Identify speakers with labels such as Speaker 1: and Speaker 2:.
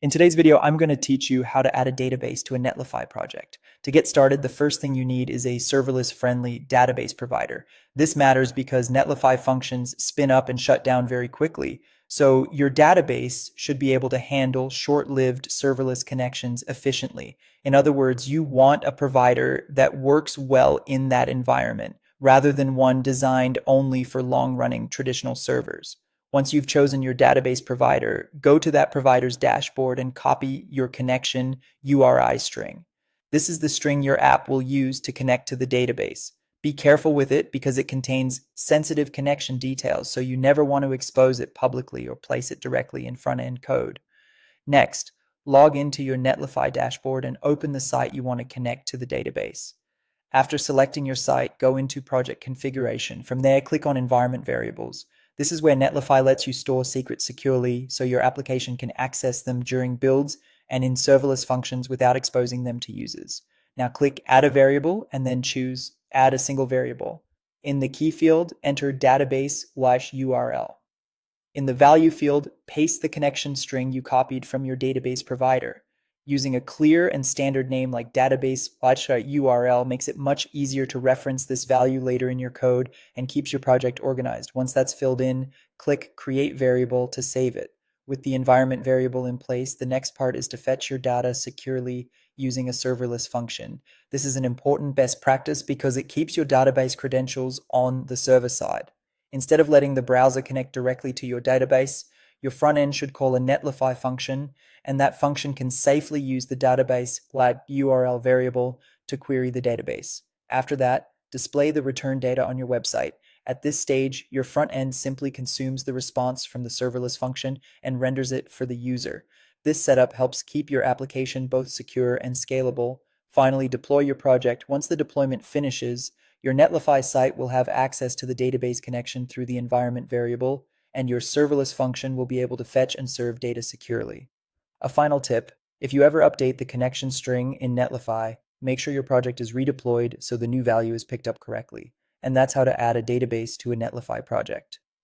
Speaker 1: In today's video, I'm going to teach you how to add a database to a Netlify project. To get started, the first thing you need is a serverless-friendly database provider. This matters because Netlify functions spin up and shut down very quickly, so your database should be able to handle short-lived serverless connections efficiently. In other words, you want a provider that works well in that environment, rather than one designed only for long-running traditional servers. Once you've chosen your database provider, go to that provider's dashboard and copy your connection URI string. This is the string your app will use to connect to the database. Be careful with it because it contains sensitive connection details, so you never want to expose it publicly or place it directly in front-end code. Next, log into your Netlify dashboard and open the site you want to connect to the database. After selecting your site, go into Project Configuration. From there, click on Environment Variables. This is where Netlify lets you store secrets securely so your application can access them during builds and in serverless functions without exposing them to users. Now click Add a Variable and then choose Add a Single Variable. In the key field, enter database/URL. In the value field, paste the connection string you copied from your database provider. Using a clear and standard name like database/URL makes it much easier to reference this value later in your code and keeps your project organized. Once that's filled in, click Create Variable to save it. With the environment variable in place, the next part is to fetch your data securely using a serverless function. This is an important best practice because it keeps your database credentials on the server side. Instead of letting the browser connect directly to your database, your front end should call a Netlify function, and that function can safely use the database/URL variable to query the database. After that, display the return data on your website. At this stage, your front end simply consumes the response from the serverless function and renders it for the user. This setup helps keep your application both secure and scalable. Finally, deploy your project. Once the deployment finishes, your Netlify site will have access to the database connection through the environment variable, and your serverless function will be able to fetch and serve data securely. A final tip, if you ever update the connection string in Netlify, make sure your project is redeployed so the new value is picked up correctly. And that's how to add a database to a Netlify project.